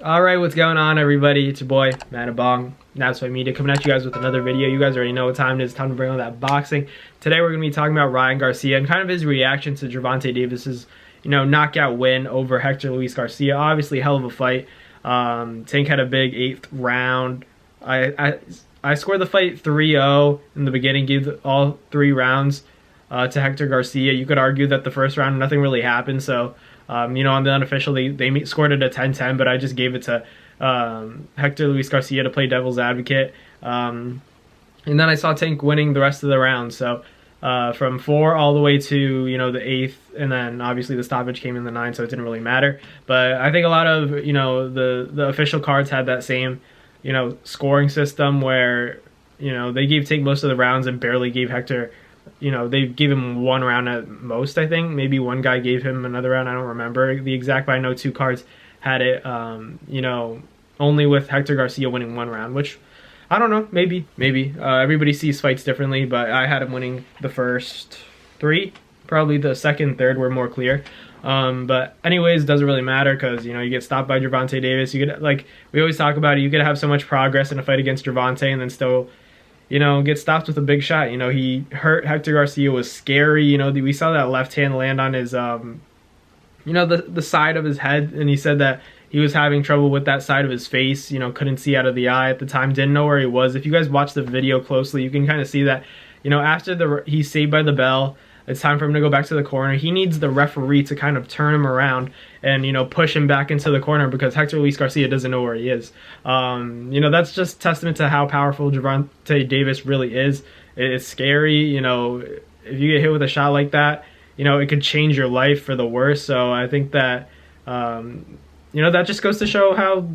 Alright, what's going on, everybody? It's your boy, Manabong, That's Why Media, coming at you guys with another video. You guys already know what time it is. Time to bring on that boxing. Today we're going to be talking about Ryan Garcia and kind of his reaction to Gervonta Davis's, knockout win over Hector Luis Garcia. Obviously, hell of a fight. Tank had a big 8th round. I scored the fight 3-0 in the beginning, gave all 3 rounds to Hector Garcia. You could argue that the first round, nothing really happened, so... on the unofficial, they scored it a 10-10, but I just gave it to Hector Luis Garcia to play devil's advocate. And then I saw Tank winning the rest of the round. So from 4 all the way to, the 8th, and then obviously the stoppage came in the 9th, so it didn't really matter. But I think a lot of, the official cards had that same, scoring system where, they gave Tank most of the rounds and barely gave Hector... they gave him 1 round at most, I think. Maybe one guy gave him another round. I don't remember the exact, but I know 2 cards had it, only with Hector Garcia winning 1 round, which, I don't know, maybe. Everybody sees fights differently, but I had him winning the first 3. Probably the second, third were more clear. But anyways, doesn't really matter because, you get stopped by Gervonta Davis. You get, like, we always talk about it, you could have so much progress in a fight against Gervonta and then still... get stopped with a big shot. He hurt Hector Garcia, was scary. We saw that left hand land on his, the side of his head, and he said that he was having trouble with that side of his face, couldn't see out of the eye at the time, didn't know where he was. If you guys watch the video closely, you can kind of see that, after he's saved by the bell, it's time for him to go back to the corner. He needs the referee to kind of turn him around and, push him back into the corner because Hector Luis Garcia doesn't know where he is. That's just testament to how powerful Gervonta Davis really is. It's scary, if you get hit with a shot like that, it could change your life for the worse. So I think that, that just goes to show how,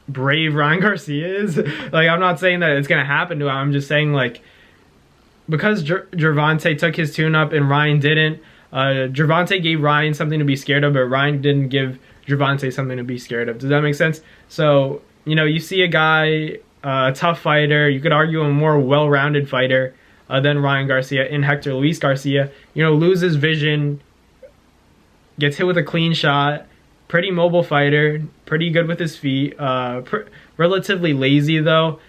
brave Ryan Garcia is. Like, I'm not saying that it's going to happen to him. I'm just saying, like, because Gervonta took his tune-up and Ryan didn't, Gervonta gave Ryan something to be scared of, but Ryan didn't give Gervonta something to be scared of. Does that make sense? So, you see a guy, a tough fighter, you could argue a more well-rounded fighter than Ryan Garcia in Hector Luis Garcia, loses vision, gets hit with a clean shot, pretty mobile fighter, pretty good with his feet, relatively lazy though.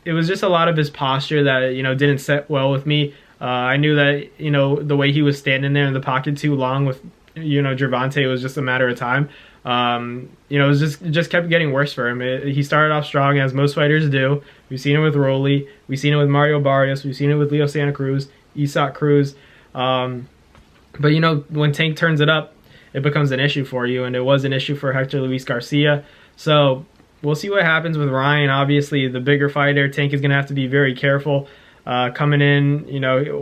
It was just a lot of his posture that, didn't set well with me. I knew that, the way he was standing there in the pocket too long with, Gervonta, it was just a matter of time. It was just kept getting worse for him. He started off strong, as most fighters do. We've seen it with Rolly. We've seen it with Mario Barrios. We've seen it with Leo Santa Cruz, Isak Cruz. But, when Tank turns it up, it becomes an issue for you, and it was an issue for Hector Luis Garcia. So... we'll see what happens with Ryan. Obviously, the bigger fighter, Tank is going to have to be very careful coming in,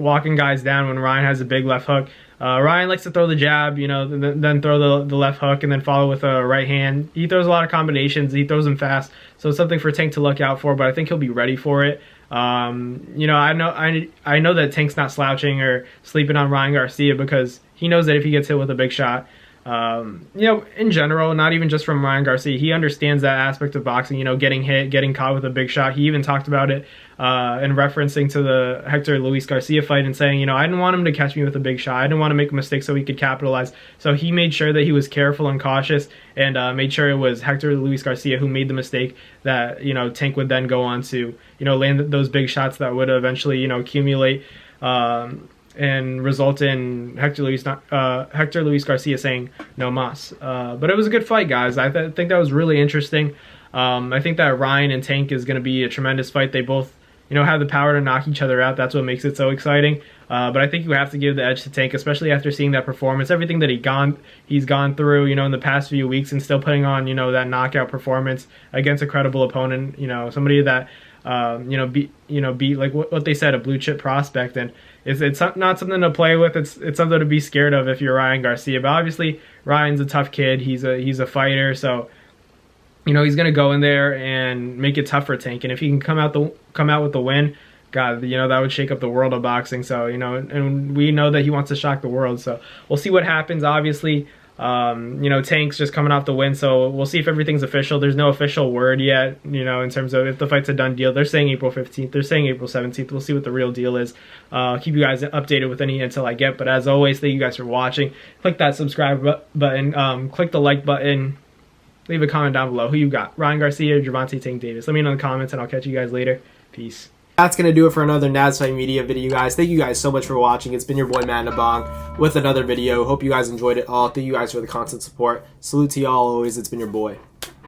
walking guys down when Ryan has a big left hook. Ryan likes to throw the jab, then throw the left hook and then follow with a right hand. He throws a lot of combinations. He throws them fast. So it's something for Tank to look out for, but I think he'll be ready for it. I know that Tank's not slouching or sleeping on Ryan Garcia because he knows that if he gets hit with a big shot, in general, not even just from Ryan Garcia, he understands that aspect of boxing, getting hit, getting caught with a big shot. He even talked about it in referencing to the Hector Luis Garcia fight and saying, I didn't want him to catch me with a big shot. I didn't want to make a mistake so he could capitalize. So he made sure that he was careful and cautious and made sure it was Hector Luis Garcia who made the mistake that, Tank would then go on to, land those big shots that would eventually, accumulate and result in Hector Luis Garcia saying no mas. But it was a good fight, guys. I think that was really interesting. I think that Ryan and Tank is going to be a tremendous fight. They both, have the power to knock each other out. That's what makes it so exciting. But I think you have to give the edge to Tank, especially after seeing that performance, everything that he's gone through, in the past few weeks, and still putting on, that knockout performance against a credible opponent. Somebody that beat like what they said, a blue chip prospect, and it's not something to play with. It's something to be scared of if you're Ryan Garcia. But obviously Ryan's a tough kid. He's a fighter, so he's gonna go in there and make it tough for Tank. And if he can come out with the win, God, that would shake up the world of boxing. So and we know that he wants to shock the world. So we'll see what happens. Obviously, You know, Tank's just coming off the win, so we'll see if everything's official. There's no official word yet, you know, in terms of if the fight's a done deal. They're saying April 15th. They're saying April 17th. We'll see what the real deal is. Keep you guys updated with any intel I get. But as always, thank you guys for watching. Click that subscribe button. Click the like button. Leave a comment down below. Who you got? Ryan Garcia or Gervonta Tank Davis? Let me know in the comments, and I'll catch you guys later. Peace. That's going to do it for another Nads Fight Media video, guys. Thank you guys so much for watching. It's been your boy, Matt Nabong, with another video. Hope you guys enjoyed it all. Thank you guys for the constant support. Salute to y'all always. It's been your boy.